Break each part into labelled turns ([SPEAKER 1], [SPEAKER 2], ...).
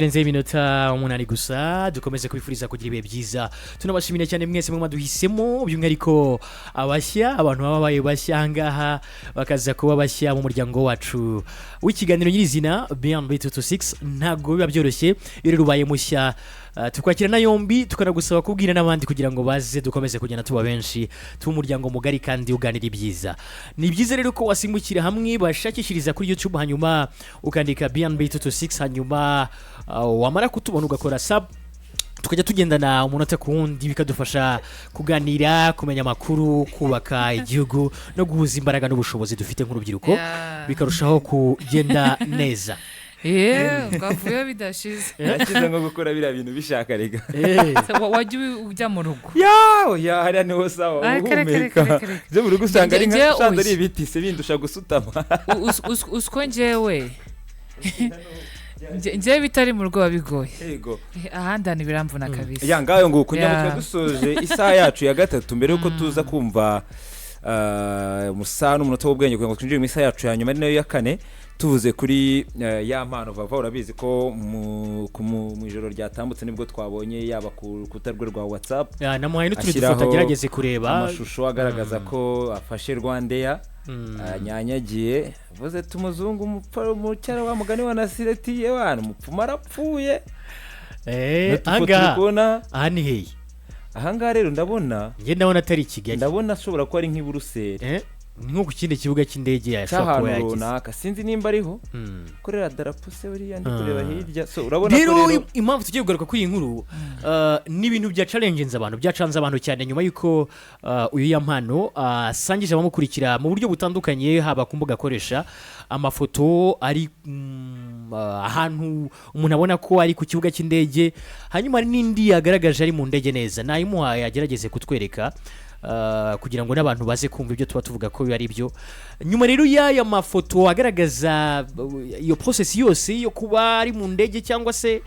[SPEAKER 1] Renze iminota umunani gusa dukomeze kubifuriza kugira ibihe byiza tunabashimira cyane mwese mwe maduhisemo by'umwihariko abashya abantu babaye bashya ngaha bakaza kuba bashya mu muryango wacu w'ikiganiro nyirizina Beyond B226 ntago biba byoroshye iyo rubaye mushya tukwakira na yombi tukanagusaba kubwira n'abandi kugira ngo baze dukomeze kugenda tuba benshi tumuryango mugari kandi uganira ibyiza ni byiza rero ko wasimukira hamwe bashakishiriza kuri YouTube hanyuma ukandika Beyond B226 hanyuma wamara kutubona ugakora sub tukajya tugendana umunota ku wundi bikadufasha kuganira kumenya amakuru kubaka igihugu no guhuza imbaraga n'ubushobozi dufite nk'urubyiruko bikarushaho kugenda neza
[SPEAKER 2] ngavuye bidashize
[SPEAKER 3] yakize ngo gukora bira bintu bishaka rega
[SPEAKER 2] wajya ujya mu rugo
[SPEAKER 3] ya hariya niho sawa uhumeka byo mu rugo usanga ari nka usanga ari ibiti se bindusha gusutama
[SPEAKER 2] usko njyewe njyewe bitari mu rugo babigoye yego ahandana biramvuna kabisa
[SPEAKER 3] ya ngayo ngo kunyamutwe dusoje isaha yacu ya gatatu mbere yuko tuza kumva musano umunota w'ubwenge kugira ngo twinjire mu isaha yacu ya nyuma ari nayo ya kane tuvuze kuri Yampano vava urabizi ko mu ijoro ryatambutse nibwo twabonye yaba ku rukuta rwa WhatsApp
[SPEAKER 1] namuhaye n'utundi dufoto agerageze kureba
[SPEAKER 3] amashusho agaragaza ko afashe Rwandeya nyanyagiye vuze tumuzungu umucyara wa mugani wa Nasireti yewana umupfuma arapfuye
[SPEAKER 1] aha ni hehe
[SPEAKER 3] aha rero ndabona
[SPEAKER 1] atari Kigali
[SPEAKER 3] ndabona ashobora kuba ari nk'i Buruseli
[SPEAKER 1] nko ku kindi kibuga cy'indege yashobora kuba
[SPEAKER 3] yagize sinzi nimba ariho korera darapo se buriya ndi kureba hirya so urabona ko
[SPEAKER 1] rero impamvu tugiye kugaruka kuri iyi nkuru n'ibintu bya challenges abantu byacanze abantu cyane nyuma yuko uyu Yampano asangije abamukurikira mu buryo butandukanye haba ku mbuga akoresha amafoto ari ahantu umuntu abona ko ari ku kibuga cy'indege hanyuma hari n'indi yagaragaje ari mu ndege neza nayimuhaye agerageze kutwereka kugira ngo n'abantu baze kumva ibyo tuba tuvuga ko ari byo nyuma rero y'aya mafoto agaragaza iyo process yose yo kuba ari mu ndege cyangwa se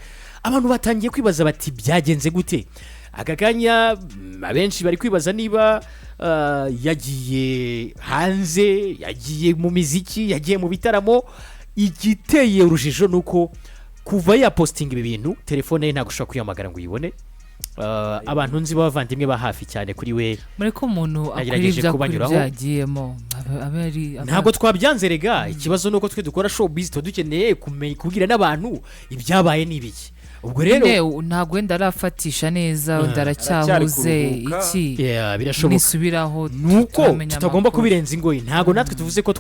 [SPEAKER 1] abantu batangiye kwibaza bati byagenze gute aka kanya abenshi bari kwibaza niba yagiye hanze yagiye mu miziki yagiye mu bitaramo igiteye urujijo nuko kuva ya posting ibi bintu telefone ye ntago ushobora kuyamagara ngo uyibone abantu nzi bavandimwe ba hafi cyane kuri we
[SPEAKER 2] muri ko umuntu akwiribya kubyagiyemo
[SPEAKER 1] ntago twabyanze rega ikibazo nuko twe dukora showbiz dukeneye kubwira n'abantu ibyabaye n'ibiki ubwo rero
[SPEAKER 2] ntago wenda arafatisha neza ndaracyabuze iki
[SPEAKER 1] birashoboka
[SPEAKER 2] nisubiraho
[SPEAKER 1] nuko tutagomba kubirenza ingoyi ntago natwe tuvuze ko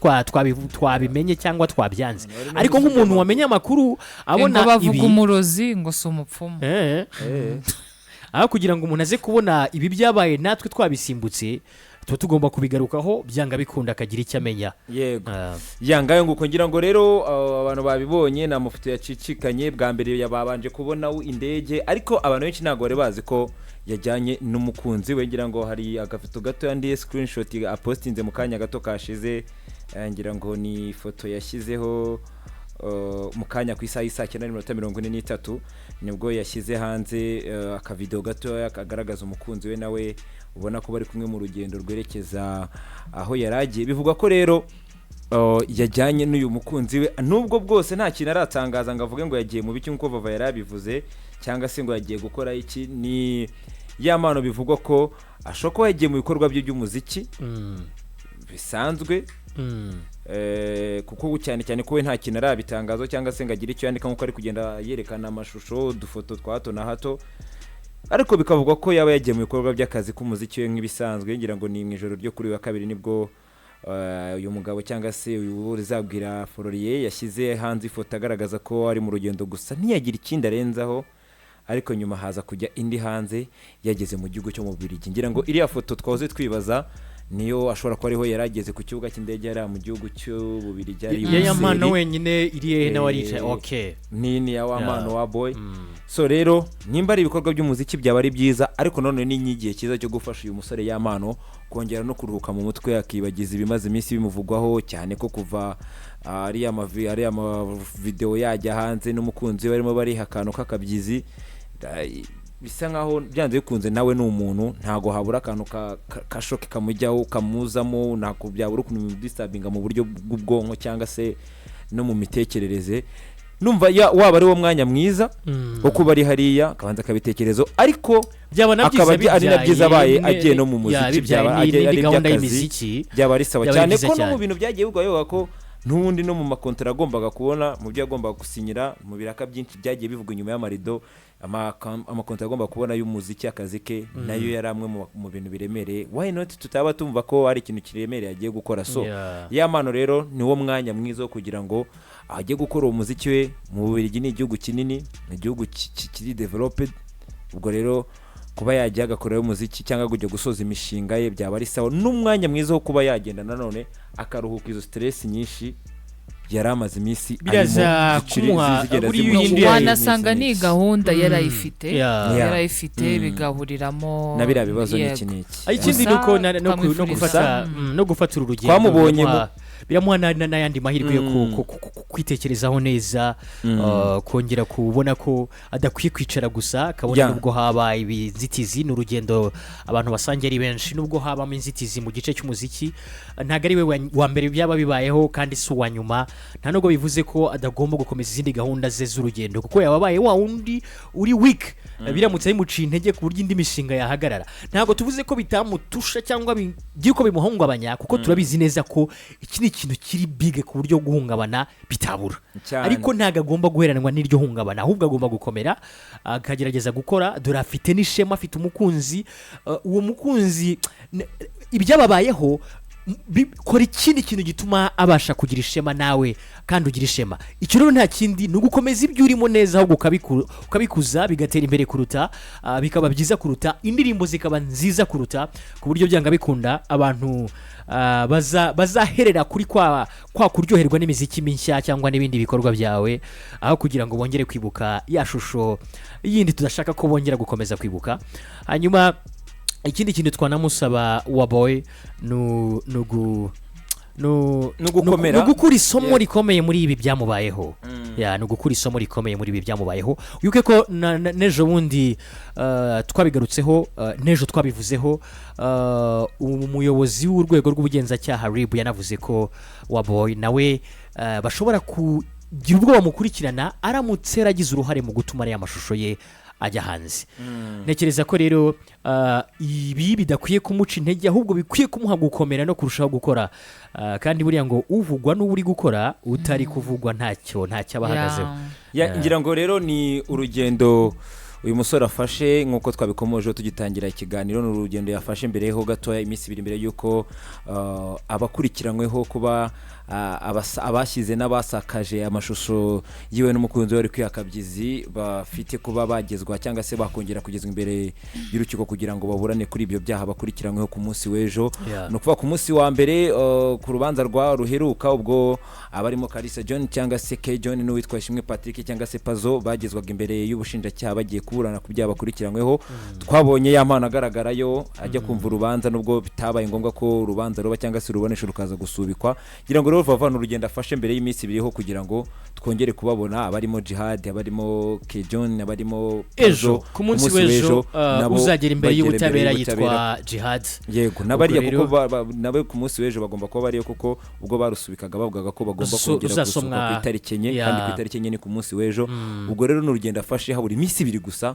[SPEAKER 1] twabimenye cyangwa twabyanze ariko nk'umuntu wamenye amakuru abona
[SPEAKER 2] bavuga umurozi ngo si umupfumu
[SPEAKER 1] aho kugira ngo umuntu aze kubona ibi byabaye natwe twabisimbutse tuba tugomba kubigarukaho byanga bikunda akagira icyo amenya
[SPEAKER 3] yego yangayo nguko ngira ngo rero abantu babibonye na mafoto yacicikanye bwa mbere yababanje kubona indege ariko abantu benshi ntago bari bazi ko yajyanye n'umukunzi we ngira ngo hari agafoto gato yandi screenshot apostinze mu kanya gato kashize ngira ngo ni ifoto yashyizeho mu kanya ku isaha y'isa 9:43 nibwo yashyize hanze akavideo gato kagaragaza umukunzi we nawe ubona ko bari kumwe mu rugendo rwerekeza aho yaragiye bivuga ko rero yajyanye n'uyu mukunzi we nubwo bwose nta kintu aratangaza ngo avuge ngo yagiye mu biki nkuko vava yarabivuze cyangwa se ngo yagiye gukora iki ni Yampano bivugwa ko ashobora kuba yagiye mu bikorwa bye by'umuziki bisanzwe kuko cyane cyane ko we nta kintu arabitangazo cyangwa se ngo agire icyo yandika nkuko ari kugenda yerekana amashusho udufoto twa hato na hato ariko bikavugwa ko yaba yagiye mu bikorwa by'akazi k'umuziki we nk'ibisanzwe ngira ngo ni mu ijoro ryo kuri wa kabiri nibwo uyu mugabo cyangwa se uyu uzabwira Florier yashyize hanze ifoto agaragaza ko ari mu rugendo gusa ntiyagira ikindi arenzaho ariko nyuma haza kujya indi hanze yageze mu gihugu cyo mu Bubiligi ngira ngo iriya foto twahoze twibaza niyo ashobora kuba ariho yarageze ku kibuga cy'indege yari mu gihugu cy'Ububiligi ari
[SPEAKER 1] Yampano wenyine iriye nawe aricaye okay
[SPEAKER 3] ni ya Yampano wa boy so rero nimba ari ibikorwa by'umuziki byaba ari byiza ariko none ni inyigiye cyiza cyo gufasha uyu musore Yampano kongera no kuruhuka mu mutwe akibagiza ibimaze iminsi bimuvugwaho cyane ko kuva ari ama video yajya hanze n'umukunzi we barimo bari hakano kakabyizi bisa nkaho byanze bikunze nawe n'umuntu ntago habura akantu kashoke kamujyaho kamuzamo nako byabura ukuntu disturbinga mu buryo bw'ubwonko cyangwa se no mu mitekerereze numva waba ari wo mwanya mwiza wo kuba ari hariya akabanza akabitekerezo ariko akaba ari nabyiza abaye agiye no mu muziki byaba ari by'akazi byaba ari sawa cyane ko no mu bintu byagiye bigoye ko n'ubundi no mu makontara agombaga kubona mu byo agomba gusinyira mu biraka byinshi byagiye bivuga inyuma y'amarido amakontara agomba kubona y'umuziki akazi ke nayo yari amwe mu bintu biremereye why not tutaba tumva ko ari ikintu kiremereye agiye gukora so Yampano rero ni wo mwanya mwiza wo kugira ngo ajye gukora uwo muziki we mu Bubiligi ni igihugu kinini ni igihugu kiri developed ubwo rero kuba yajya agakora umuziki cyangwa kujya gusoza imishinga ye byaba ari sawa n'umwanya mwiza wo kuba yagenda nanone akaruhuka izo stress nyinshi yari amaze iminsi
[SPEAKER 1] biraza kumuha
[SPEAKER 2] wanasanga ni gahunda yarayifite bigahuriramo
[SPEAKER 3] na biriya bibazo n'iki
[SPEAKER 1] ikindi nuko no gufata urugendo
[SPEAKER 3] twamubonyemo
[SPEAKER 1] biramuha n'ayandi mahirwe yo kwitekerezaho neza kongera kubona ko adakwiye kwicara gusa akabona nubwo haba ibinzitizi n'urugendo abantu basangiye ari benshi nubwo habamo inzitizi mu gice cy'umuziki ntabwo ari we wa mbere byaba bibayeho kandi si uwa nyuma nta nubwo bivuze ko adagomba gukomeza izindi gahunda ze z'urugendo kuko yababaye wa wundi uri weak biramutse bimuciye intege ku buryo indi mishinga yahagarara ntabwo tuvuze ko bitamutusha cyangwa by'uko bimuhungabanya kuko turabizi neza ko iki ni ikintu kiri big ku buryo guhungabana bitabura ariko ntabwo agomba guheranwa n'iryo hungabana ahubwo agomba gukomera akagerageza gukora dore afite n'ishema afite umukunzi uwo mukunzi ibyababayeho kora ikindi kintu gituma abasha kugira ishema nawe kandi ugira ishema icyo rero nta kindi ni ugukomeza ibyo urimo neza ahubwo ukabikuza bigatera imbere kuruta bikaba byiza kuruta indirimbo zikaba nziza kuruta ku buryo byanga bikunda abantu bazaherera kuri kwa kuryoherwa n'imiziki mishya cyangwa n'ibindi bikorwa byawe aho kugira ngo bongere kwibuka ya shusho yindi tudashaka ko bongera gukomeza kwibuka hanyuma ikindi kintu twanamusaba wa boy
[SPEAKER 3] gukomera
[SPEAKER 1] gukura isomo rikomeye muri ibi byamubayeho no gukura isomo rikomeye muri ibi byamubayeho yuko ko nejo bundi twabigarutseho nejo twabivuzeho umuyobozi w'urwego rw'ubugenzacyaha RIB yanavuze ko wa boy nawe bashobora kugira ubwo bamukurikirana aramutse yaragize uruhare mu gutuma ariya mashusho ye ajya hanze ntekereza ko rero ibi bidakwiye kumuca intege ahubwo bikwiye kumuha gukomera no kurushaho gukora kandi buriya ngo uvugwa n'uwo uri gukora utari kuvugwa ntacyo aba ahagazeho
[SPEAKER 3] ngira ngo rero ni urugendo uyu musore afashe nk'uko twabikomoje tugitangira ikiganiro ni urugendo yafashe mbere ho gatoya iminsi ibiri mbere y'uko abakurikiranyweho kuba abashyize n'abasakaje amashusho yiwe n'umukunzi we ari kwihakabyizi bafite kuba bagezwa cyangwa se bakongera kugezwa imbere y'urukiko kugira ngo baburane kuri ibyo byaha bakurikiranyweho ku munsi w'ejo ni ukuvuga ku munsi wa mbere ku rubanza rwa ruheruka ubwo abarimo Kalisa John cyangwa se K John n'uwitwa Ishimwe Patrick cyangwa se Pazo bagezwaga imbere y'ubushinjacyaha bagiye kuburana ku byaha bakurikiranyweho twabonye Yampano agaragarayo ajya kumva urubanza nubwo bitabaye ngombwa ko urubanza ruba cyangwa se rubonesha rukaza gusubikwa kugira ngo rero vavana urugendo afashe mbere y'iminsi ibiriho kugira ngo twongere kubabona abarimo Jihad abarimo K John abarimo
[SPEAKER 1] ejo ku munsi w'ejo uzagera imbere y'ubutabera yitwa Jihad
[SPEAKER 3] yego nabariye kuko nabe ku munsi w'ejo bagomba kuba bariyo kuko ubwo barusubikaga bavugaga ko bagomba kongera gusubika ku itariki enye kandi ku itariki enye ni ku munsi w'ejo ubwo rero n'urugendo afashe habura iminsi ibiri gusa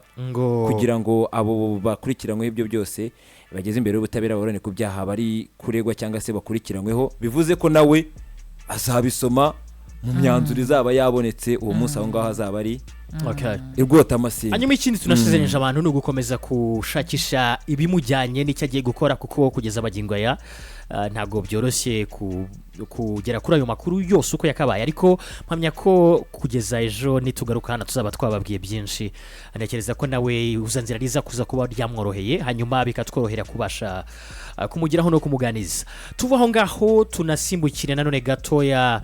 [SPEAKER 3] kugira ngo abo bakurikiranyweho ibyo byose bageze imbere y'ubutabera baburane ku byaha bari kuregwa cyangwa se bakurikiranyweho bivuze ko nawe azabisoma mu myanzuro izaba yabonetse uwo munsi aho ngaho azaba ari irwota amasinga
[SPEAKER 1] hanyuma ikindi tunashizanyije abantu ni ugukomeza gushakisha ibimujyanye n'icyo agiye gukora kuko kugeza abagingo aya ntabwo byoroshye kugera kuri ayo makuru yose uko yakabaye ariko mpamya ko kugeza ejo nitugaruka hano tuzaba twababwiye byinshi ntekereza ko nawe uzanzira riza kuza kuba ryamworoheye hanyuma bikatworohera kubasha kumugeraho no kumuganiza tuva aho ngaho tunasimbukire nanone gatoya